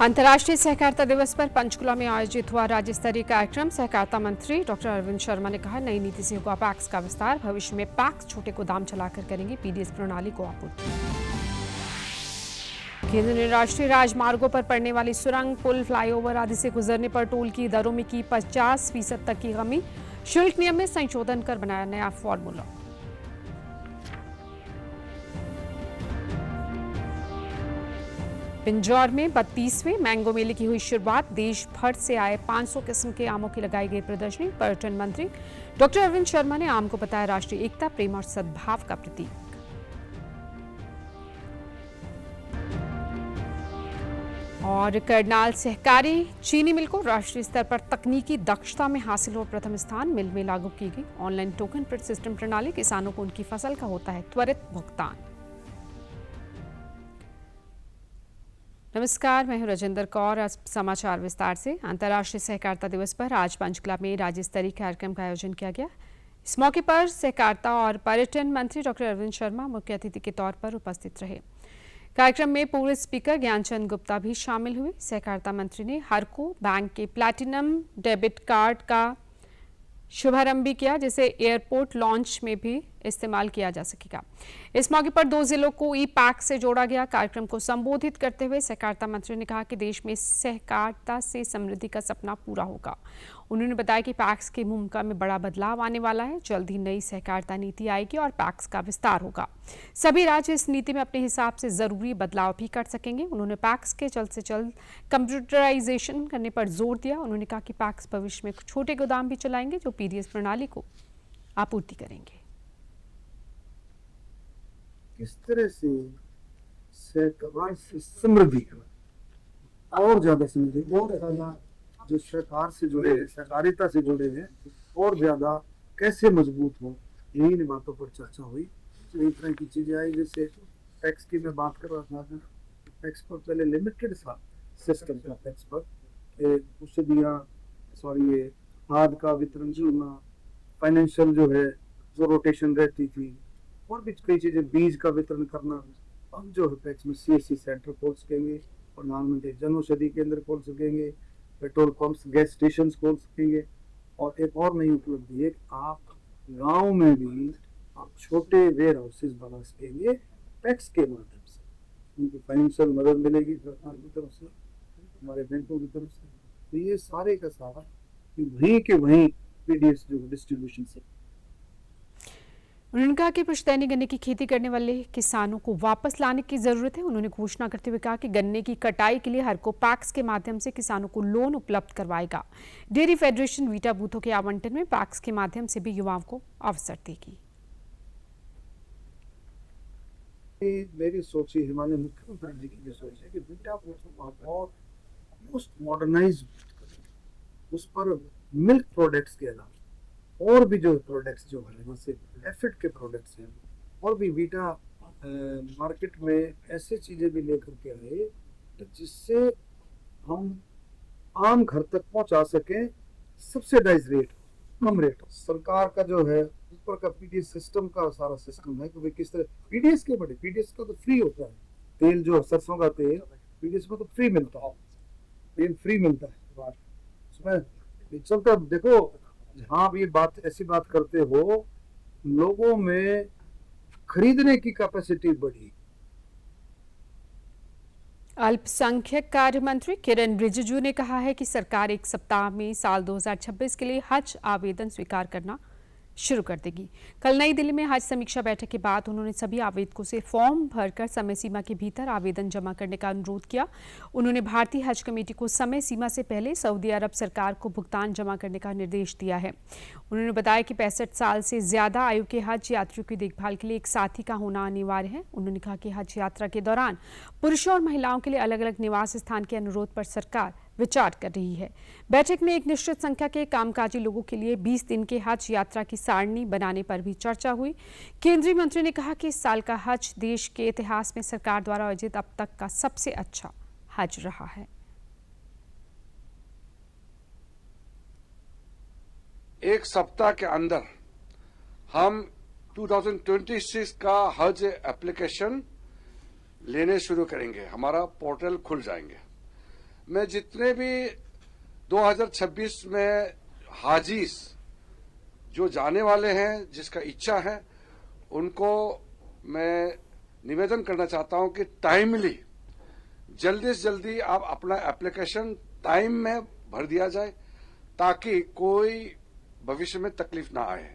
अंतर्राष्ट्रीय सहकारिता दिवस पर पंचकुला में आयोजित हुआ राज्य स्तरीय कार्यक्रम। सहकारिता मंत्री डॉक्टर अरविंद शर्मा ने कहा, नई नीति से होगा पैक्स का विस्तार। भविष्य में पैक्स छोटे गोदाम चलाकर करेंगे पीडीएस प्रणाली को आपूर्ति। केंद्र ने राष्ट्रीय राजमार्गों पर पड़ने वाली सुरंग, पुल, फ्लाईओवर आदि से गुजरने पर टोल की दरों में की 50% तक की कमी। शुल्क नियम में संशोधन कर बनाया नया फॉर्मूला। पिंजौर में 32वें मैंगो मेले की हुई शुरुआत। देश भर से आए 500 किस्म के आमों की लगाई गई प्रदर्शनी। पर्यटन मंत्री डॉक्टर अरविंद शर्मा ने आम को बताया राष्ट्रीय एकता, प्रेम और सद्भाव का प्रतीक। और करनाल सहकारी चीनी मिल को राष्ट्रीय स्तर पर तकनीकी दक्षता में हासिल हुआ प्रथम स्थान। मिल में लागू की गई ऑनलाइन टोकन सिस्टम प्रणाली किसानों को उनकी फसल का होता है त्वरित भुगतान। नमस्कार, मैं हूं राजेंद्र कौर। आज समाचार विस्तार से। अंतर्राष्ट्रीय सहकारिता दिवस पर आज पंचकुला में राज्य स्तरीय कार्यक्रम का आयोजन किया गया। इस मौके पर सहकारिता और पर्यटन मंत्री डॉक्टर अरविंद शर्मा मुख्य अतिथि के तौर पर उपस्थित रहे। कार्यक्रम में पूर्व स्पीकर ज्ञानचंद गुप्ता भी शामिल हुए। सहकारिता मंत्री ने हरको बैंक के प्लैटिनम डेबिट कार्ड का शुभारंभ भी किया, जिसे एयरपोर्ट लॉन्च में भी इस्तेमाल किया जा सकेगा। इस मौके पर 2 जिलों को ई पैक्स से जोड़ा गया। कार्यक्रम को संबोधित करते हुए सहकारिता मंत्री ने कहा कि देश में सहकारिता से समृद्धि का सपना पूरा होगा। उन्होंने बताया कि पैक्स की भूमिका में बड़ा बदलाव आने वाला है। जल्द ही नई सहकारिता नीति आएगी और पैक्स का विस्तार होगा। सभी राज्य इस नीति में अपने हिसाब से जरूरी बदलाव भी कर सकेंगे। उन्होंने पैक्स के जल्द से जल्द कंप्यूटराइजेशन करने पर जोर दिया। उन्होंने कहा कि पैक्स भविष्य में छोटे गोदाम भी चलाएंगे जो पीडीएस प्रणाली को आपूर्ति करेंगे। किस तरह से सहकार से समृद्धि और ज्यादा समृद्धि, और ज्यादा जो सहकार से जुड़े हैं, सहकारिता से जुड़े हैं, और ज्यादा कैसे मजबूत हो, यही बातों पर चर्चा हुई। कई तरह की चीजें आई, जैसे टैक्स की मैं बात कर रहा था। टैक्स पर पहले लिमिटेड था सिस्टम था, टैक्स पर औषधियाँ ये खाद का वितरण करना, फाइनेंशियल जो है जो रोटेशन रहती थी, और भी कई चीजें, बीज का वितरण करना। अब जो है टैक्स में सीएससी सेंटर खोल सकेंगे, प्रधानमंत्री जन औषधि केंद्र खोल सकेंगे, पेट्रोल पंप्स, गैस स्टेशन खोल सकेंगे। और एक और नई उपलब्धि है कि आप गांव में भी आप छोटे वेयर हाउसेज बना सकेंगे टैक्स के माध्यम से। उनको फाइनेंशियल मदद मिलेगी सरकार की तरफ से, हमारे बैंकों की तरफ से। तो ये सारे का सारा वहीं के वहीं पीडीएस जो डिस्ट्रीब्यूशन से। उन्होंने कहा कि पुश्तैनी गन्ने की खेती करने वाले किसानों को वापस लाने की जरूरत है। उन्होंने घोषणा करते हुए कहा कि गन्ने की कटाई के लिए हरको पैक्स के माध्यम से किसानों को लोन उपलब्ध करवाएगा। डेयरी फेडरेशन वीटा बूथों के आवंटन में पैक्स के माध्यम से भी युवाओं को अवसर देगी। मेरी सोच है, हिमालय मुख्यमंत्री जी की सोच है कि वीटा बूथों को और मॉडर्नाइज, उस पर मिल्क प्रोडक्ट्स के अलावा और भी जो प्रोडक्ट्स जो है, जैसे एफिड के प्रोडक्ट्स हैं, और भी वीटा मार्केट में ऐसे चीजें भी लेकर के आए जिससे हम आम घर तक पहुंचा सके सब्सिडाइज रेट, कम रेट। सरकार का जो है ऊपर का पीडीएस सिस्टम का सारा सिस्टम है कि भाई किस तरह पीडीएस के बड़े, पीडीएस का तो फ्री होता है तेल, जो सरसों का तेल पीडीएस में तो फ्री मिलता है, तेल फ्री मिलता है उसमें। चलता देखो, जहाँ भी बात ऐसी बात करते हो, लोगों में खरीदने की कैपेसिटी बढ़ी। अल्पसंख्यक कार्य मंत्री किरण रिजिजू ने कहा है कि सरकार 1 सप्ताह में साल 2026 के लिए हज आवेदन स्वीकार करना शुरू कर देगी। कल नई दिल्ली में हज समीक्षा बैठक के बाद उन्होंने सभी आवेदकों से फॉर्म भरकर समय सीमा के भीतर आवेदन जमा करने का अनुरोध किया। उन्होंने भारतीय हज कमेटी को समय सीमा से पहले सऊदी अरब सरकार को भुगतान जमा करने का निर्देश दिया है। उन्होंने बताया कि 65 साल से ज्यादा आयु के हज यात्रियों की देखभाल के लिए एक साथी का होना अनिवार्य है। उन्होंने कहा कि हज यात्रा के दौरान पुरुषों और महिलाओं के लिए अलग अलग निवास स्थान के अनुरोध पर सरकार विचार कर रही है। बैठक में एक निश्चित संख्या के कामकाजी लोगों के लिए 20 दिन के हज यात्रा की सारणी बनाने पर भी चर्चा हुई। केंद्रीय मंत्री ने कहा कि इस साल का हज देश के इतिहास में सरकार द्वारा आयोजित अब तक का सबसे अच्छा हज रहा है। एक सप्ताह के अंदर हम 2026 का हज एप्लीकेशन लेने शुरू करेंगे। हमारा पोर्टल खुल जाएंगे। मैं जितने भी 2026 में हाजीस जो जाने वाले हैं, जिसका इच्छा है, उनको मैं निवेदन करना चाहता हूं कि टाइमली जल्दी से जल्दी आप अपना एप्लीकेशन टाइम में भर दिया जाए, ताकि कोई भविष्य में तकलीफ ना आए।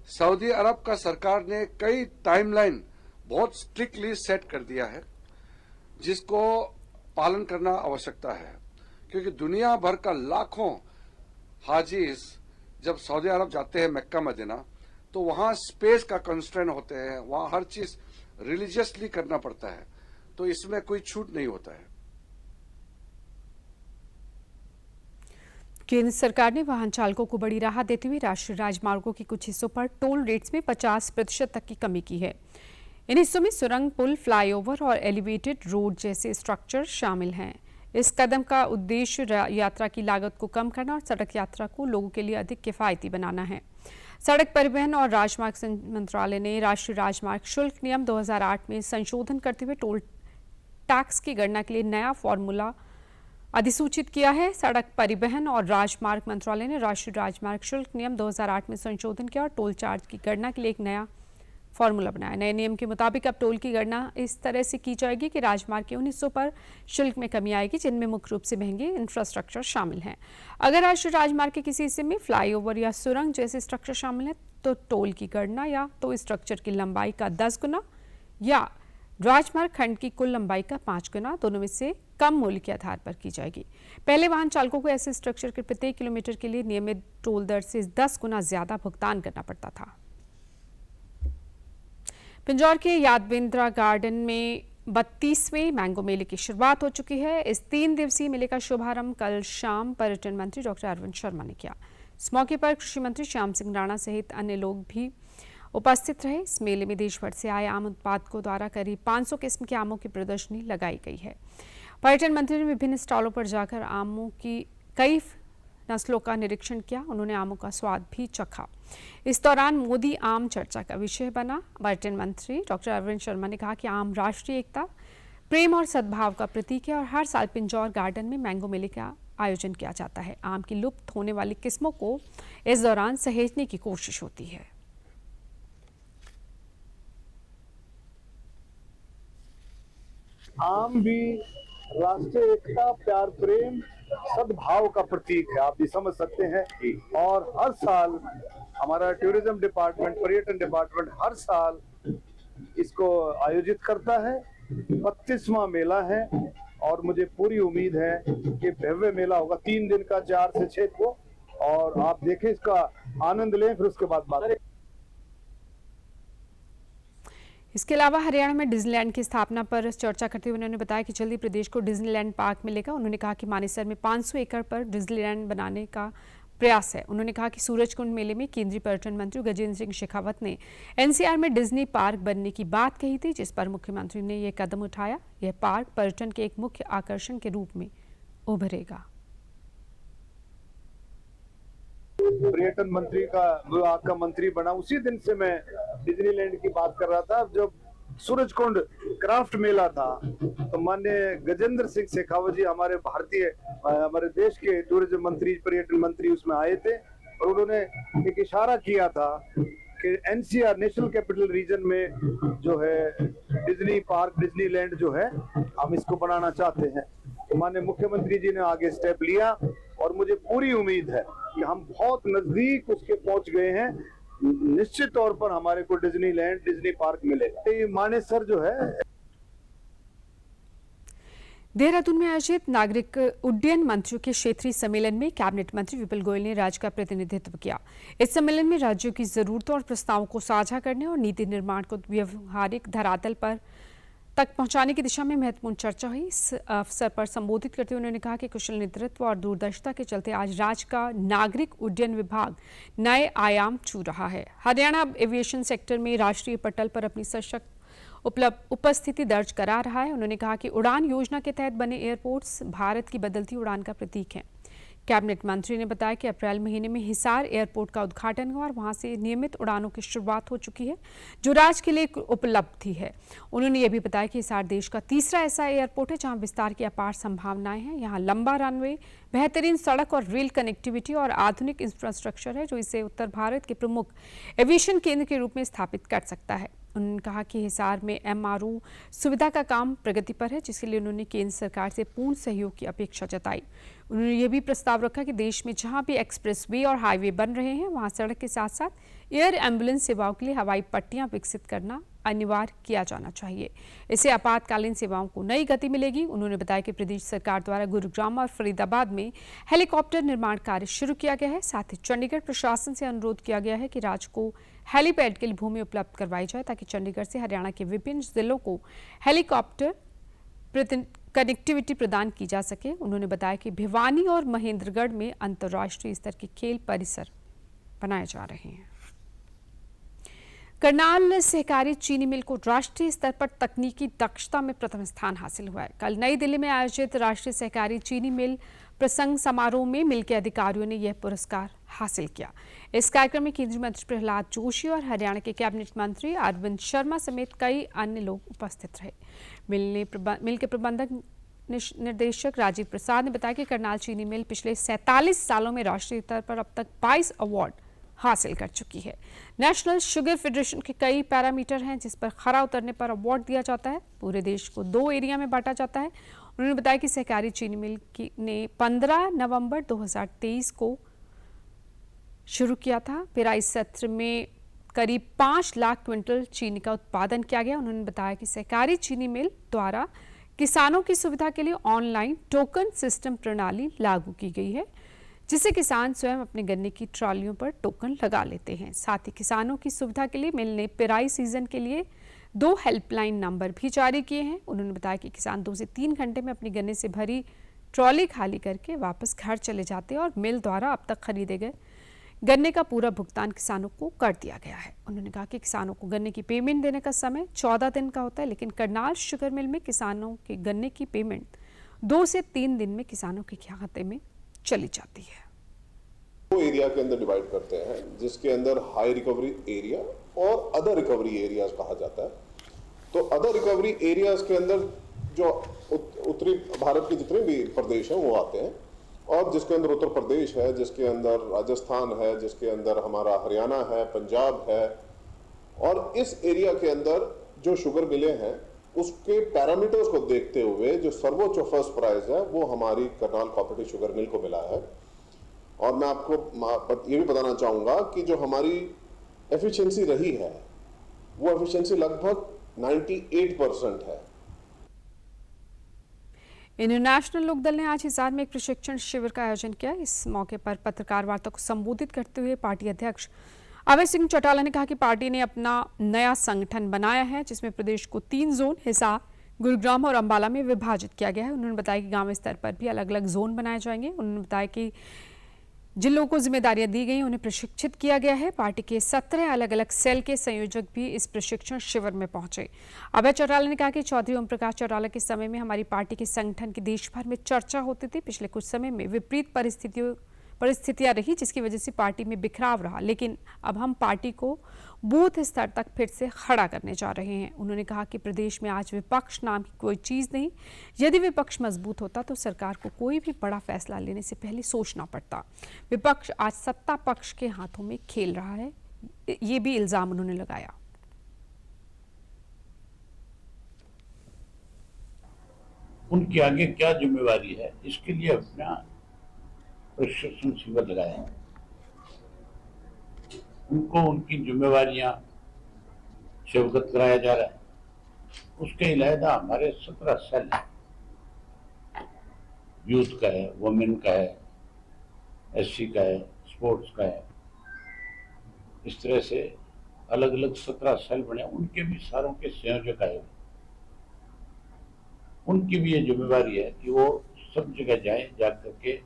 सऊदी अरब का सरकार ने कई टाइमलाइन बहुत स्ट्रिक्टली सेट कर दिया है, जिसको पालन करना आवश्यकता है, क्योंकि दुनिया भर का लाखों हाजीज जब सऊदी अरब जाते हैं मक्का मदीना, तो वहां स्पेस का कंस्ट्रेंट होते हैं, वहां हर चीज रिलीजियसली करना पड़ता है, तो इसमें कोई छूट नहीं होता है। केंद्र सरकार ने वाहन चालकों को बड़ी राहत देते हुए राष्ट्रीय राजमार्गों के कुछ हिस्सों पर टोल रेट्स में 50% तक की कमी की है। इन हिस्सों में सुरंग, पुल, फ्लाईओवर और एलिवेटेड रोड जैसे स्ट्रक्चर शामिल हैं। इस कदम का उद्देश्य यात्रा की लागत को कम करना और सड़क यात्रा को लोगों के लिए अधिक किफायती बनाना है। सड़क परिवहन और राजमार्ग मंत्रालय ने राष्ट्रीय राजमार्ग शुल्क नियम 2008 में संशोधन करते हुए टोल टैक्स की गणना के लिए नया फॉर्मूला अधिसूचित किया है। सड़क परिवहन और राजमार्ग मंत्रालय ने राष्ट्रीय राजमार्ग शुल्क नियम 2008 में संशोधन किया और टोल चार्ज की गणना के लिए एक नया फॉर्मूला बनाया। नए नियम के मुताबिक अब टोल की गणना इस तरह से की जाएगी कि राजमार्ग के उन हिस्सों पर शुल्क में कमी आएगी जिनमें मुख्य रूप से महंगे इंफ्रास्ट्रक्चर शामिल हैं। अगर राष्ट्रीय राजमार्ग के किसी हिस्से में फ्लाईओवर या सुरंग जैसे स्ट्रक्चर शामिल हैं, तो टोल की गणना या तो स्ट्रक्चर की लंबाई का 10 गुना या राजमार्ग खंड की कुल लंबाई का 5 गुना, दोनों में से कम मूल्य के आधार पर की जाएगी। पहले वाहन चालकों को ऐसे स्ट्रक्चर के प्रत्येक किलोमीटर के लिए नियमित टोल दर से 10 गुना ज्यादा भुगतान करना पड़ता था। पिंजौर के यादवेंद्रा गार्डन में 32वें मैंगो मेले की शुरुआत हो चुकी है। इस 3 दिवसीय मेले का शुभारंभ कल शाम पर्यटन मंत्री डॉक्टर अरविंद शर्मा ने किया। इस मौके पर कृषि मंत्री श्याम सिंह राणा सहित अन्य लोग भी उपस्थित रहे। इस मेले में देश भर से आए आम उत्पादकों द्वारा करीब 500 किस्म के आमों की प्रदर्शनी लगाई गई है। पर्यटन मंत्री ने विभिन्न स्टॉलों पर जाकर आमों की कई नस्लों का निरीक्षण किया। उन्होंने आमों का स्वाद भी चखा। इस दौरान मोदी आम चर्चा का विषय बना। पर्यटन मंत्री डॉक्टर अरविंद शर्मा ने कहा कि आम राष्ट्रीय एकता, प्रेम और सद्भाव का प्रतीक है और हर साल पिंजौर गार्डन में मैंगो मेले का आयोजन किया जाता है। आम की लुप्त होने वाली किस्मों को इस दौरान सहेजने की कोशिश होती है। आम भी राष्ट्रीय एकता, प्यार, प्रेम, सद्भाव का प्रतीक है, आप भी समझ सकते हैं। और हर साल हमारा टूरिज्म डिपार्टमेंट, पर्यटन डिपार्टमेंट हर साल इसको आयोजित करता है। 32वां मेला है और मुझे पूरी उम्मीद है कि भव्य मेला होगा 3 दिन का, 4 से 6 को, और आप देखें, इसका आनंद लें, फिर उसके बाद बात करें। इसके अलावा हरियाणा में डिज्नीलैंड की स्थापना पर चर्चा करते हुए उन्होंने बताया कि जल्दी प्रदेश को डिज्नीलैंड पार्क मिलेगा। उन्होंने कहा कि मानेसर में 500 एकड़ पर डिज्नीलैंड बनाने का प्रयास है। उन्होंने कहा कि सूरजकुंड मेले में केंद्रीय पर्यटन मंत्री गजेंद्र सिंह शेखावत ने एनसीआर में डिज्नी पार्क बनने की बात कही थी, जिस पर मुख्यमंत्री ने यह कदम उठाया। यह पार्क पर्यटन के एक मुख्य आकर्षण के रूप में उभरेगा। पर्यटन मंत्री का विभाग का मंत्री बना उसी दिन से मैं डिज्नीलैंड की बात कर रहा था। जब सूरजकुंड क्राफ्ट मेला था तो माननीय गजेंद्र सिंह शेखावत जी, हमारे देश के टूरिज्म मंत्री, पर्यटन मंत्री उसमें आए थे और उन्होंने एक इशारा किया था कि एनसीआर, नेशनल कैपिटल रीजन में जो है डिज्नी पार्क, डिज्नीलैंड जो है, हम इसको बनाना चाहते हैं। तो माननीय मुख्यमंत्री जी ने आगे स्टेप लिया और मुझे पूरी उम्मीद है कि हम बहुत नजदीक उसके पहुंच गए हैं। निश्चित तौर पर हमारे को डिज्नीलैंड, डिज्नी पार्क मिलेगा। ये मानेसर जो है। देहरादून में आयोजित नागरिक उड्डयन मंत्रियों के क्षेत्रीय सम्मेलन में कैबिनेट मंत्री विपुल गोयल ने राज्य का प्रतिनिधित्व किया। इस सम्मेलन में राज्यों की जरूरतों और प्रस्तावों को साझा करने और नीति निर्माण को व्यवहारिक धरातल पर तक पहुंचाने की दिशा में महत्वपूर्ण चर्चा हुई। इस अवसर पर संबोधित करते हुए उन्होंने कहा कि कुशल नेतृत्व और दूरदर्शिता के चलते आज राज्य का नागरिक उड्डयन विभाग नए आयाम छू रहा है। हरियाणा अब एविएशन सेक्टर में राष्ट्रीय पटल पर अपनी सशक्त उपस्थिति दर्ज करा रहा है। उन्होंने कहा कि उड़ान योजना के तहत बने एयरपोर्ट्स भारत की बदलती उड़ान का प्रतीक हैं। कैबिनेट मंत्री ने बताया कि अप्रैल महीने में हिसार एयरपोर्ट का उद्घाटन हुआ और वहां से नियमित उड़ानों की शुरुआत हो चुकी है, जो राज्य के लिए एक उपलब्धि है। उन्होंने ये भी बताया कि हिसार देश का तीसरा ऐसा एयरपोर्ट है जहां विस्तार की अपार संभावनाएं हैं। यहाँ लंबा रनवे, बेहतरीन सड़क और रेल कनेक्टिविटी और आधुनिक इंफ्रास्ट्रक्चर है, जो इसे उत्तर भारत के प्रमुख एविएशन केंद्र के रूप में स्थापित कर सकता है। उन्होंने कहा कि हिसार में MRO सुविधा का काम प्रगति पर है, जिसके लिए उन्होंने केंद्र सरकार से पूर्ण सहयोग की अपेक्षा जताई। उन्होंने ये भी प्रस्ताव रखा कि देश में जहां भी एक्सप्रेसवे और हाईवे बन रहे हैं, वहां सड़क के साथ साथ एयर एम्बुलेंस सेवाओं के लिए हवाई पट्टियां विकसित करना अनिवार्य किया जाना चाहिए। इससे आपातकालीन सेवाओं को नई गति मिलेगी। उन्होंने बताया कि प्रदेश सरकार द्वारा गुरुग्राम और फरीदाबाद में हेलीकॉप्टर निर्माण कार्य शुरू किया गया है। साथ ही चंडीगढ़ प्रशासन से अनुरोध किया गया है कि राज्य को हेलीपैड के लिए भूमि उपलब्ध करवाई जाए, ताकि चंडीगढ़ से हरियाणा के विभिन्न जिलों को हेलीकॉप्टर कनेक्टिविटी प्रदान की जा सके। उन्होंने बताया कि भिवानी और महेंद्रगढ़ में अंतर्राष्ट्रीय स्तर के खेल परिसर बनाए जा रहे हैं। करनाल सहकारी चीनी मिल को राष्ट्रीय स्तर पर तकनीकी दक्षता में प्रथम स्थान हासिल हुआ है। कल नई दिल्ली में आयोजित राष्ट्रीय सहकारी चीनी मिल प्रसंग समारोह में मिल के अधिकारियों ने यह पुरस्कार हासिल किया। इस कार्यक्रम में केंद्रीय मंत्री प्रहलाद जोशी और हरियाणा के कैबिनेट मंत्री अरविंद शर्मा समेत कई अन्य लोग उपस्थित रहे। मिल के प्रबंधक निर्देशक राजीव प्रसाद ने बताया कि करनाल चीनी मिल पिछले 47 सालों में राष्ट्रीय स्तर पर अब तक 22 अवार्ड हासिल कर चुकी है। नेशनल शुगर फेडरेशन के कई पैरामीटर हैं जिस पर खरा उतरने पर अवार्ड दिया जाता है। पूरे देश को 2 एरिया में बांटा जाता है। उन्होंने बताया कि सहकारी चीनी मिल ने 15 नवंबर 2023 को शुरू किया था। पेराई सत्र में करीब 5 लाख क्विंटल चीनी का उत्पादन किया गया। उन्होंने बताया कि सहकारी चीनी मिल द्वारा किसानों की सुविधा के लिए ऑनलाइन टोकन सिस्टम प्रणाली लागू की गई है, जिससे किसान स्वयं अपने गन्ने की ट्रॉलियों पर टोकन लगा लेते हैं। साथ ही किसानों की सुविधा के लिए मिल ने पेराई सीजन के लिए 2 हेल्पलाइन नंबर भी जारी किए हैं। उन्होंने बताया कि किसान 2 से 3 घंटे में अपनी गन्ने से भरी ट्रॉली खाली करके वापस घर चले जाते हैं और मिल द्वारा अब तक खरीदे गए गन्ने का पूरा भुगतान किसानों को कर दिया गया है। उन्होंने कहा कि किसानों को गन्ने की पेमेंट देने का समय 14 दिन का होता है, लेकिन करनाल शुगर मिल में किसानों के गन्ने की पेमेंट 2 से 3 दिन में किसानों के खाते में चली जाती है। दो एरिया के अंदर डिवाइड करते हैं, जिसके अंदर हाई रिकवरी एरिया और अदर रिकवरी एरियाज कहा जाता है। तो अदर रिकवरी एरियाज के अंदर जो उत्तरी भारत के जितने भी प्रदेश हैं वो आते हैं, और जिसके अंदर उत्तर प्रदेश है, जिसके अंदर राजस्थान है, जिसके अंदर हमारा हरियाणा है, पंजाब है। और इस एरिया के अंदर जो शुगर मिलें हैं उसके पैरामीटर्स को देखते हुए जो सर्वोच्च फर्स्ट प्राइज है वो हमारी करनाल कोऑपरेटिव शुगर मिल को मिला है। और मैं आपको ये भी बताना चाहूँगा कि जो हमारी एफिशिएंसी रही है वो एफिशिएंसी लगभग 98% है। इंटरनेशनल लोकदल ने आज हिसार में एक प्रशिक्षण शिविर का आयोजन किया। इस मौके पर पत्रकार वार्ता को संबोधित करते हुए पार्टी अध्यक्ष अभय सिंह चौटाला ने कहा कि पार्टी ने अपना नया संगठन बनाया है, जिसमें प्रदेश को 3 जोन हिसार, गुरुग्राम और अंबाला में विभाजित किया गया है। उन्होंने बताया कि गांव स्तर पर भी अलग अलग जोन बनाए जाएंगे। उन्होंने बताया कि जिन लोगों को जिम्मेदारियां दी गई उन्हें प्रशिक्षित किया गया है। पार्टी के 17 अलग अलग सेल के संयोजक भी इस प्रशिक्षण शिविर में पहुंचे। अभय चौटाला ने कहा कि चौधरी ओम प्रकाश चौटाला के समय में हमारी पार्टी के संगठन की देश भर में चर्चा होती थी। पिछले कुछ समय में विपरीत परिस्थितियां रही, जिसकी वजह से पार्टी में बिखराव रहा, लेकिन अब हम पार्टी को बूथ स्तर तक फिर से खड़ा करने जा रहे हैं। उन्होंने कहा कि प्रदेश में आज विपक्ष नाम की कोई चीज़ नहीं। यदि विपक्ष मजबूत होता तो सरकार को कोई भी बड़ा फैसला लेने से पहले सोचना पड़ता। विपक्ष आज सत्ता पक्ष के हाथों में खेल रहा है, ये भी इल्जाम उन्होंने लगाया। उनके आगे क्या जिम्मेवारी है, इसके लिए अपना प्रशिक्षण शिविर लगाए हैं। उनको उनकी जिम्मेवारियां से अवगत कराया जा रहा है। उसके अलावा हमारे 17 सेल हैं, यूथ का है, वुमेन का है, एससी का है, स्पोर्ट्स का है। इस तरह से अलग अलग 17 सेल बने, उनके भी सारों के संयोजक आए। उनकी भी ये जिम्मेवारी है कि वो सब जगह जाए, जा करके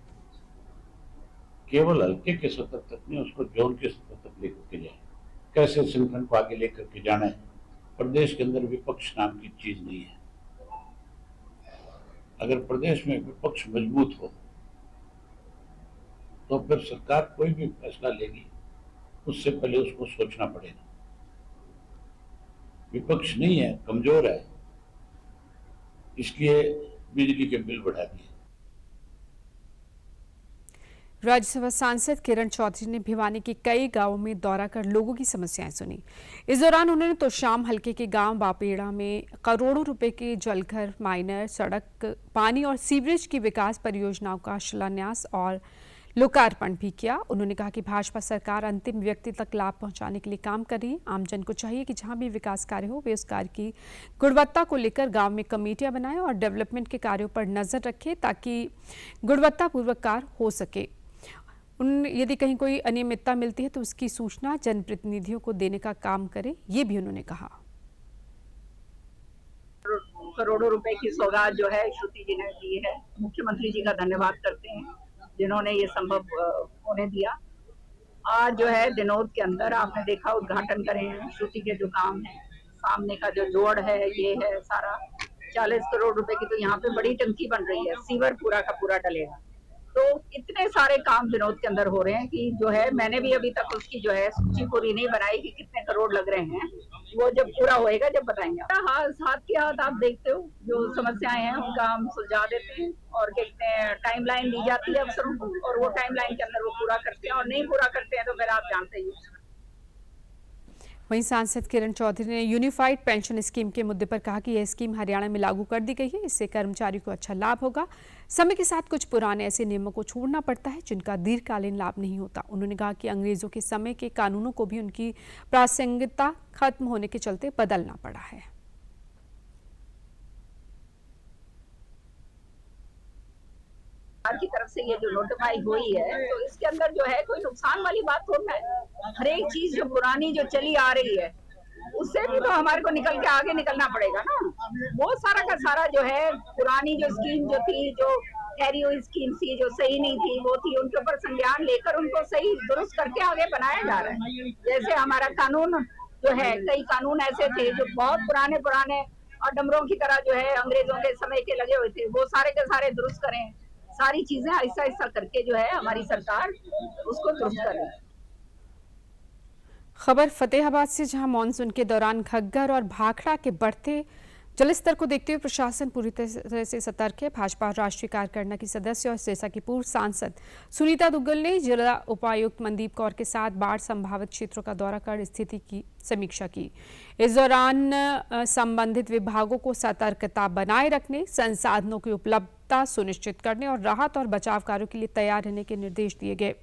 केवल हल्के के स्तर तक नहीं, उसको जोन के स्तर तक लेकर के जाए। कैसे संगठन को आगे लेकर के जाना है। प्रदेश के अंदर विपक्ष नाम की चीज नहीं है। अगर प्रदेश में विपक्ष मजबूत हो तो फिर सरकार कोई भी फैसला लेगी उससे पहले उसको सोचना पड़ेगा। विपक्ष नहीं है, कमजोर है, इसलिए बिजली के बिल बढ़ा दिए। राज्यसभा सांसद किरण चौधरी ने भिवानी के कई गांवों में दौरा कर लोगों की समस्याएं सुनी। इस दौरान उन्होंने तोशाम हलके के गांव बापेड़ा में करोड़ों रुपए के जलघर, माइनर, सड़क, पानी और सीवरेज की विकास परियोजनाओं का शिलान्यास और लोकार्पण भी किया। उन्होंने कहा कि भाजपा सरकार अंतिम व्यक्ति तक लाभ पहुंचाने के लिए काम कर रही है। आमजन को चाहिए कि जहां भी विकास कार्य हो वे उस कार्य की गुणवत्ता को लेकर गांव में कमेटियां बनाएं और डेवलपमेंट के कार्यों पर नजर रखें ताकि गुणवत्तापूर्वक कार्य हो सके। यदि कहीं कोई अनियमितता मिलती है तो उसकी सूचना जनप्रतिनिधियों को देने का काम करें, ये भी उन्होंने कहा। करोड़ों रुपए की सौगात जो है श्रुति जी ने दी है। मुख्यमंत्री जी का धन्यवाद करते हैं जिन्होंने ये संभव होने दिया। आज जो है दिनोद के अंदर आपने देखा उद्घाटन करें हैं श्रुति के जो काम है, सामने का जो जोड़ है ये है सारा 40 करोड़ रुपए की। तो यहाँ पे बड़ी टंकी बन रही है, सीवर पूरा का पूरा डलेगा। तो इतने सारे काम विनोद के अंदर हो रहे हैं कि जो है मैंने भी अभी तक उसकी जो है सूची पूरी नहीं बनाई कि कितने करोड़ लग रहे हैं। वो जब पूरा होएगा जब बताएंगे। हाथ के हाथ आप देखते हो जो समस्याएं हैं उनका हम सुलझा देते हैं और कहते हैं टाइमलाइन दी जाती है अफसरों को और वो टाइमलाइन के अंदर वो पूरा करते हैं और नहीं पूरा करते हैं तो फिर आप जानते ही। वहीं सांसद किरण चौधरी ने यूनिफाइड पेंशन स्कीम के मुद्दे पर कहा कि यह स्कीम हरियाणा में लागू कर दी गई है, इससे कर्मचारी को अच्छा लाभ होगा। समय के साथ कुछ पुराने ऐसे नियमों को छोड़ना पड़ता है जिनका दीर्घकालीन लाभ नहीं होता। उन्होंने कहा कि अंग्रेजों के समय के कानूनों को भी उनकी प्रासंगिकता खत्म होने के चलते बदलना पड़ा है। सरकार की तरफ से ये जो नोटिफाई हुई है तो इसके अंदर जो है कोई नुकसान वाली बात थोड़ा है। हर एक चीज जो पुरानी जो चली आ रही है उससे भी तो हमारे को निकल के आगे निकलना पड़ेगा ना। वो सारा का सारा जो है पुरानी जो स्कीम जो थी, जो ठहरी हुई स्कीम थी, जो सही नहीं थी, वो थी, उनके ऊपर संज्ञान लेकर उनको सही दुरुस्त करके आगे बनाया जा रहा है। जैसे हमारा कानून जो है, कई कानून ऐसे थे जो बहुत पुराने और डमरों की तरह जो है अंग्रेजों के समय के लगे हुए थे, वो सारे के सारे दुरुस्त करें। सारी चीजें ऐसा ऐसा करके जो है हमारी सरकार उसको दुरुस्त कर रही है। खबर फतेहाबाद से, जहां मानसून के दौरान घग्गर और भाखड़ा के बढ़ते जलस्तर को देखते हुए प्रशासन पूरी तरह से सतर्क है। भाजपा राष्ट्रीय कार्यकारिणी की सदस्य और सिरसा की पूर्व सांसद सुनीता दुग्गल ने जिला उपायुक्त मनदीप कौर के साथ बाढ़ संभावित क्षेत्रों का दौरा कर स्थिति की समीक्षा की। इस दौरान संबंधित विभागों को सतर्कता बनाए रखने, संसाधनों की उपलब्धता सुनिश्चित करने और राहत और बचाव कार्यों के लिए तैयार रहने के निर्देश दिए गए।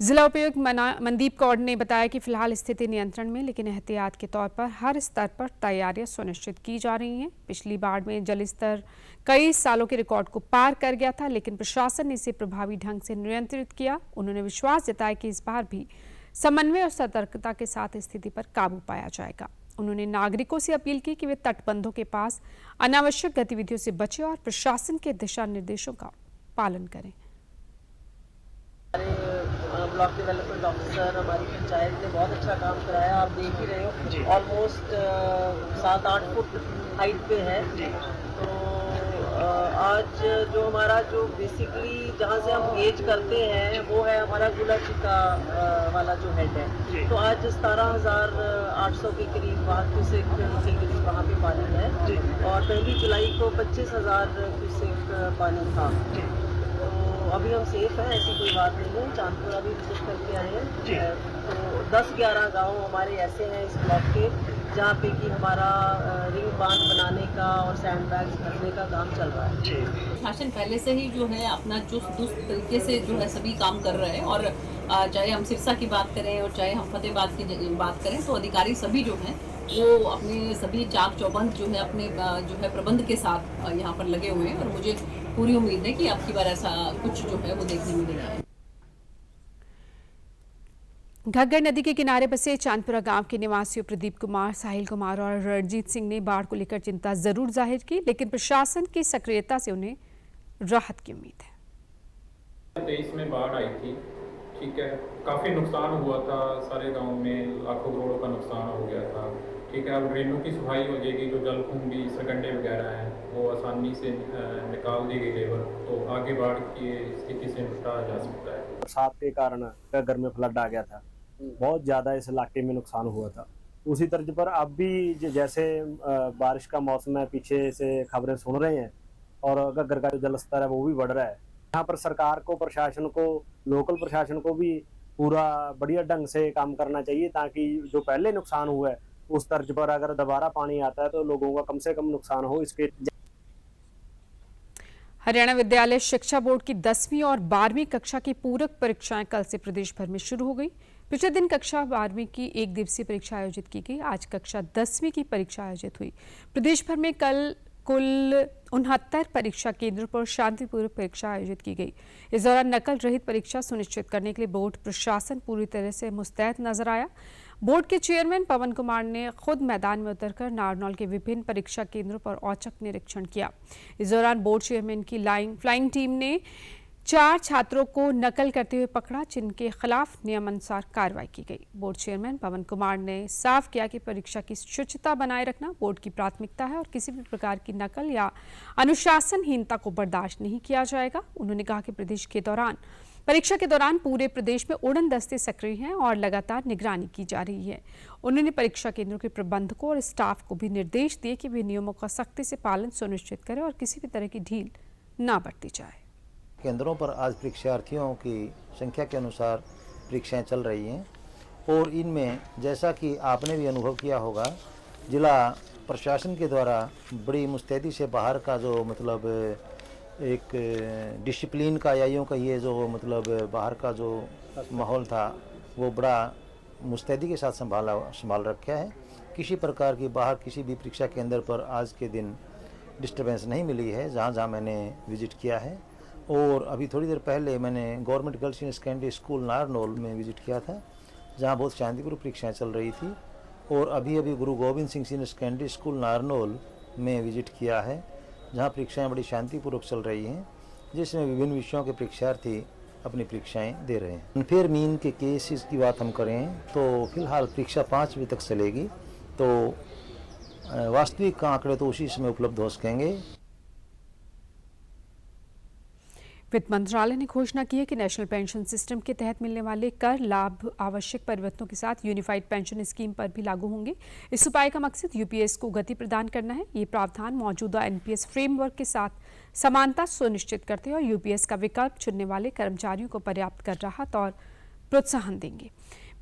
जिला उपायुक्त मनदीप कौर ने बताया कि फिलहाल स्थिति नियंत्रण में, लेकिन एहतियात के तौर पर हर स्तर पर तैयारियां सुनिश्चित की जा रही हैं। पिछली बाढ़ में जलस्तर कई सालों के रिकॉर्ड को पार कर गया था, लेकिन प्रशासन ने इसे प्रभावी ढंग से नियंत्रित किया। उन्होंने विश्वास जताया कि इस बार भी समन्वय और सतर्कता के साथ स्थिति पर काबू पाया जाएगा। उन्होंने नागरिकों से अपील की कि वे तटबंधों के पास अनावश्यक गतिविधियों से बचें और प्रशासन के दिशा निर्देशों का पालन करें। ब्लॉक डेवलपमेंट ऑफिसर हमारी पंचायत ने बहुत अच्छा काम कराया। आप देख ही रहे हो ऑलमोस्ट 7-8 फुट हाइट पे है। तो आज जो हमारा जो बेसिकली जहाँ से हम गेज करते हैं वो है हमारा गुलाचिका वाला जो हेड है। तो आज 17,800 के करीब वहाँ पे पानी है और 1 जुलाई को 25,000 क्यूसेक पानी था। अभी हम सेफ हैं, ऐसी कोई बात नहीं है। चांदपुरा भी विजिट करके आए हैं। तो 10-11 गांव हमारे ऐसे हैं इस ब्लॉक के जहाँ पे कि हमारा रिंग बांध बनाने का और सैंड बैग्स भरने का काम चल रहा है। शासन पहले से ही जो है अपना दुरुस्त तरीके से जो है सभी काम कर रहे हैं और चाहे हम सिरसा की बात करें और चाहे हम फतेहाबाद की बात करें तो अधिकारी सभी जो हैं वो अपने सभी चाक चौबंद जो है अपने जो है प्रबंध के साथ यहाँ पर लगे हुए हैं और मुझे पूरी उम्मीद है कि आपकी बार ऐसा कुछ जो है वो देखने मिलेगा। घग्गर नदी के किनारे बसे चांदपुरा गांव के निवासियों प्रदीप कुमार, साहिल कुमार और रणजीत सिंह ने बाढ़ को लेकर चिंता जरूर जाहिर की, लेकिन प्रशासन की सक्रियता से उन्हें राहत की उम्मीद है। 23 में बाढ़ आई थी, ठीक है, काफ़ी नुकसान हुआ था, सारे गांव में लाखों करोड़ों का नुकसान हो गया था। एक अब ड्रेनों की सफाई हो जाएगी, जो जलकुंभी सरकंडे वगैरह हैं वो आसानी से निकाल देगी लेबर, तो आगे बाढ़ की स्थिति से निपटा जा सकता है। बरसात के कारण घर में फ्लड आ गया था, बहुत ज़्यादा इस इलाके में नुकसान हुआ था। उसी तर्ज पर अब भी जैसे बारिश का मौसम है, पीछे से खबरें सुन रहे हैं और घग्गर का जो जल स्तर है वो भी बढ़ रहा है। यहाँ पर सरकार को, प्रशासन को, लोकल प्रशासन को भी पूरा बढ़िया ढंग से काम करना चाहिए, ताकि जो पहले नुकसान हुआ है उस तर्ज पर अगर दोबारा पानी आता है तो लोगों का कम से कम नुकसान हो। इसके हरियाणा विद्यालय शिक्षा बोर्ड की 10वीं और 12वीं कक्षा की पूरक परीक्षाएं कल से प्रदेश भर में शुरू हो गई। पिछले दिन कक्षा 12वीं की एक दिवसीय परीक्षा आयोजित की गई। आज कक्षा 10वीं की परीक्षा आयोजित हुई। प्रदेश भर में कल कुल 69 परीक्षा केंद्रों पर शांतिपूर्वक परीक्षा आयोजित की गई। इस दौरान नकल रहित परीक्षा सुनिश्चित करने के लिए बोर्ड प्रशासन पूरी तरह से मुस्तैद नजर आया। बोर्ड के चेयरमैन पवन कुमार ने खुद मैदान में उतरकर नारनौल के विभिन्न परीक्षा केंद्रों पर औचक निरीक्षण किया। इस दौरान बोर्ड चेयरमैन की फ्लाइंग टीम ने 4 छात्रों को नकल करते हुए पकड़ा, जिनके खिलाफ नियमानुसार कार्रवाई की गई। बोर्ड चेयरमैन पवन कुमार ने साफ किया कि परीक्षा की शुचिता बनाए रखना बोर्ड की प्राथमिकता है और किसी भी प्रकार की नकल या अनुशासनहीनता को बर्दाश्त नहीं किया जाएगा। उन्होंने कहा कि परीक्षा के दौरान पूरे प्रदेश में उड़न दस्ते सक्रिय हैं और लगातार निगरानी की जा रही है। उन्होंने परीक्षा केंद्रों के प्रबंधकों और स्टाफ को भी निर्देश दिए कि वे नियमों का सख्ती से पालन सुनिश्चित करें और किसी भी तरह की ढील न बरती जाए। केंद्रों पर आज परीक्षार्थियों की संख्या के अनुसार परीक्षाएं चल रही हैं और इनमें जैसा कि आपने भी अनुभव किया होगा, जिला प्रशासन के द्वारा बड़ी मुस्तैदी से बाहर का जो एक डिसिप्लिन का या यूँ कहिए जो बाहर का जो माहौल था वो बड़ा मुस्तैदी के साथ संभाल रखा है। किसी प्रकार की बाहर किसी भी परीक्षा केंद्र पर आज के दिन डिस्टर्बेंस नहीं मिली है जहाँ मैंने विजिट किया है। और अभी थोड़ी देर पहले मैंने government girls senior secondary school Narnaul में विजिट किया था, जहाँ बहुत शांतिपूर्वक परीक्षाएँ चल रही थी। और अभी गुरु Govind Singh senior secondary school Narnaul में विजिट किया है, जहाँ परीक्षाएं बड़ी शांतिपूर्वक चल रही हैं, जिसमें विभिन्न विषयों के परीक्षार्थी अपनी परीक्षाएं दे रहे हैं। अनफेयर मीन के केसेस की बात हम करें तो फिलहाल परीक्षा 5 बजे तक चलेगी, तो वास्तविक आंकड़े तो उसी समय उपलब्ध हो सकेंगे। वित्त मंत्रालय ने घोषणा की है कि नेशनल पेंशन सिस्टम के तहत मिलने वाले कर लाभ आवश्यक परिवर्तनों के साथ यूनिफाइड पेंशन स्कीम पर भी लागू होंगे। इस उपाय का मकसद यूपीएस को गति प्रदान करना है। ये प्रावधान मौजूदा एनपीएस फ्रेमवर्क के साथ समानता सुनिश्चित करते हैं और यूपीएस का विकल्प चुनने वाले कर्मचारियों को पर्याप्त कर राहत और प्रोत्साहन देंगे।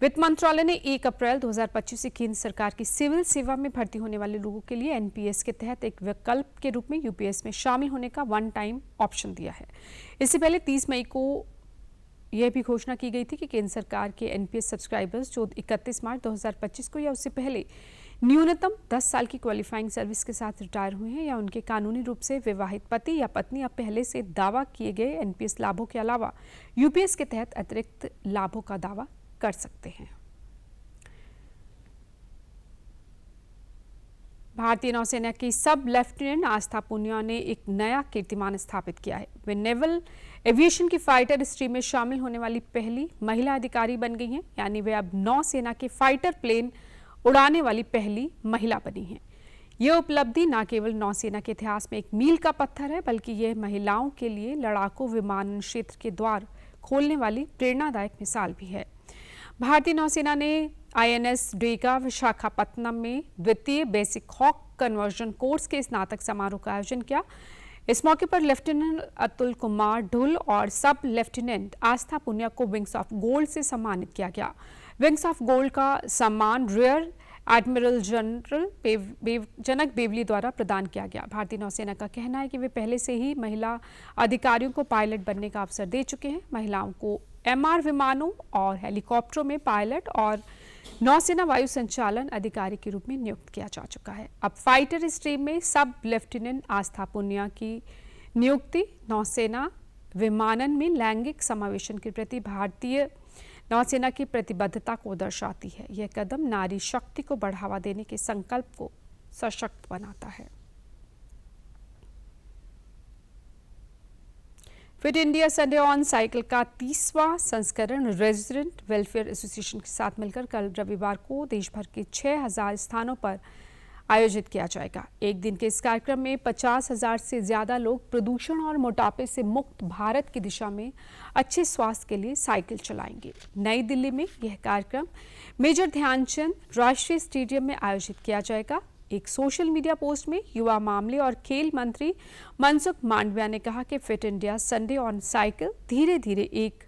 वित्त मंत्रालय ने 1 अप्रैल 2025 से केंद्र सरकार की सिविल सेवा में भर्ती होने वाले लोगों के लिए एनपीएस के तहत एक विकल्प के रूप में यूपीएस में शामिल होने का वन टाइम ऑप्शन दिया है। इससे पहले 30 मई को यह भी घोषणा की गई थी कि केंद्र सरकार के एनपीएस सब्सक्राइबर्स जो 31 मार्च 2025 को या उससे पहले न्यूनतम 10 साल की क्वालिफाइंग सर्विस के साथ रिटायर हुए हैं या उनके कानूनी रूप से विवाहित पति या पत्नी अब पहले से दावा किए गए एनपीएस लाभों के अलावा यूपीएस के तहत अतिरिक्त लाभों का दावा कर सकते हैं। भारतीय नौसेना की सब लेफ्टिनेंट आस्था पुनिया ने एक नया कीर्तिमान स्थापित किया है। वे नेवल एविएशन की फाइटर स्ट्रीम में शामिल होने वाली पहली महिला अधिकारी बन गई हैं, यानी वे अब नौसेना के फाइटर प्लेन उड़ाने वाली पहली महिला बनी हैं। यह उपलब्धि न केवल नौसेना के इतिहास में एक मील का पत्थर है, बल्कि यह महिलाओं के लिए लड़ाकू विमानन क्षेत्र के द्वार खोलने वाली प्रेरणादायक मिसाल भी है। भारतीय नौसेना ने आईएनएस डेगा विशाखापत्तनम में द्वितीय बेसिक हॉक कन्वर्जन कोर्स के स्नातक समारोह का आयोजन किया। इस मौके पर लेफ्टिनेंट अतुल कुमार ढुल और सब लेफ्टिनेंट आस्था पुनिया को विंग्स ऑफ गोल्ड से सम्मानित किया गया। विंग्स ऑफ गोल्ड का सम्मान रियर एडमिरल जनरल जनक बेवली द्वारा प्रदान किया गया। भारतीय नौसेना का कहना है कि वे पहले से ही महिला अधिकारियों को पायलट बनने का अवसर दे चुके हैं। महिलाओं को एमआर विमानों और हेलीकॉप्टरों में पायलट और नौसेना वायु संचालन अधिकारी के रूप में नियुक्त किया जा चुका है। अब फाइटर स्ट्रीम में सब लेफ्टिनेंट आस्था पुनिया की नियुक्ति नौसेना विमानन में लैंगिक समावेशन के प्रति भारतीय नौसेना की प्रतिबद्धता को दर्शाती है। यह कदम नारी शक्ति को बढ़ावा देने के संकल्प को सशक्त बनाता है। Fit India Sunday on cycle का 30वां संस्करण रेजिडेंट वेलफेयर एसोसिएशन के साथ मिलकर कल रविवार को देश भर के 6000 स्थानों पर आयोजित किया जाएगा। एक दिन के इस कार्यक्रम में 50,000 से ज्यादा लोग प्रदूषण और मोटापे से मुक्त भारत की दिशा में अच्छे स्वास्थ्य के लिए साइकिल चलाएंगे। नई दिल्ली में यह कार्यक्रम मेजर ध्यानचंद राष्ट्रीय स्टेडियम में आयोजित किया जाएगा। एक सोशल मीडिया पोस्ट में युवा मामले और खेल मंत्री मनसुख मांडविया ने कहा कि fit India Sunday on cycle धीरे धीरे एक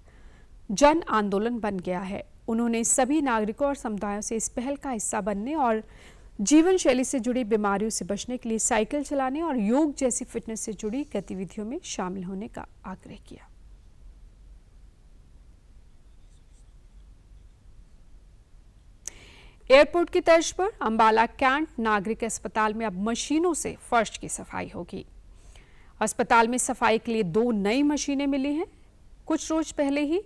जन आंदोलन बन गया है। उन्होंने सभी नागरिकों और समुदायों से इस पहल का हिस्सा बनने और जीवन शैली से जुड़ी बीमारियों से बचने के लिए साइकिल चलाने और योग जैसी फिटनेस से जुड़ी गतिविधियों में शामिल होने का आग्रह किया। एयरपोर्ट की तर्ज पर अंबाला कैंट नागरिक अस्पताल में अब मशीनों से फर्श की सफाई होगी। अस्पताल में सफाई के लिए 2 नई मशीनें मिली हैं। कुछ रोज पहले ही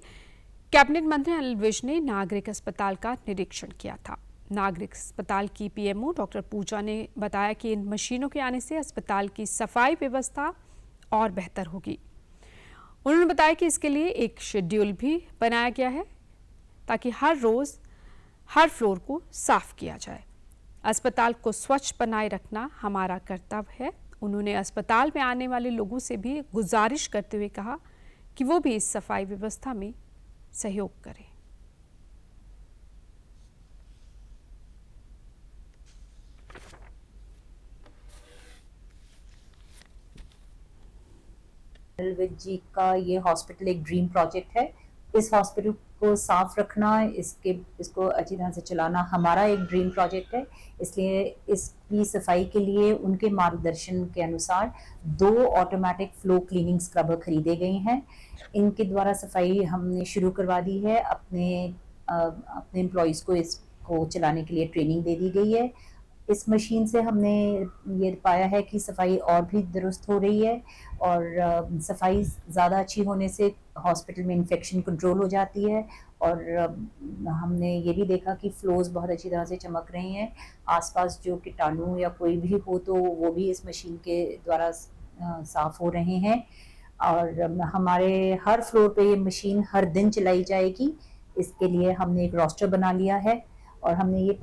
कैबिनेट मंत्री अनिल विज ने नागरिक अस्पताल का निरीक्षण किया था। नागरिक अस्पताल की पीएमओ डॉक्टर पूजा ने बताया कि इन मशीनों के आने से अस्पताल की सफाई व्यवस्था और बेहतर होगी। उन्होंने बताया कि इसके लिए एक शेड्यूल भी बनाया गया है ताकि हर रोज हर फ्लोर को साफ किया जाए। अस्पताल को स्वच्छ बनाए रखना हमारा कर्तव्य है। उन्होंने अस्पताल में आने वाले लोगों से भी गुजारिश करते हुए कहा कि वो भी इस सफाई व्यवस्था में सहयोग करें। विज जी का ये हॉस्पिटल एक ड्रीम प्रोजेक्ट है। इस हॉस्पिटल को साफ रखना, इसको अच्छी तरह से चलाना हमारा एक ड्रीम प्रोजेक्ट है। इसलिए इसकी सफाई के लिए उनके मार्गदर्शन के अनुसार 2 ऑटोमेटिक फ्लो क्लीनिंग स्क्रबर खरीदे गए हैं। इनके द्वारा सफाई हमने शुरू करवा दी है। अपने एम्प्लॉयज़ को इसको चलाने के लिए ट्रेनिंग दे दी गई है। इस मशीन से हमने ये पाया है कि सफाई और भी दुरुस्त हो रही है और सफाई ज़्यादा अच्छी होने से हॉस्पिटल में इन्फेक्शन कंट्रोल हो जाती है। और हमने ये भी देखा कि फ्लोज बहुत अच्छी तरह से चमक रहे हैं। आसपास जो कीटाणु या कोई भी हो तो वो भी इस मशीन के द्वारा साफ हो रहे हैं। और हमारे हर फ्लोर पे ये मशीन हर दिन चलाई जाएगी। इसके लिए हमने एक रोस्टर बना लिया है और हमने ये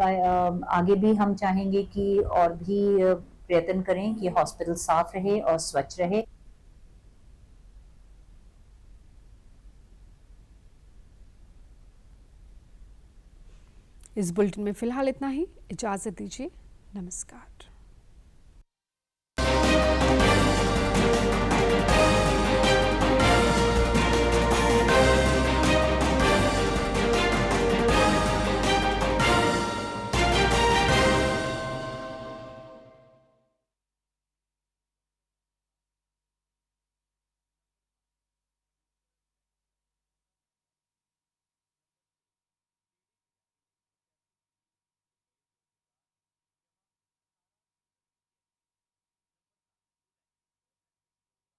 आगे भी हम चाहेंगे कि और भी प्रयत्न करें कि हॉस्पिटल साफ रहे और स्वच्छ रहे। इस बुलेटिन में फिलहाल इतना ही। इजाजत दीजिए। नमस्कार।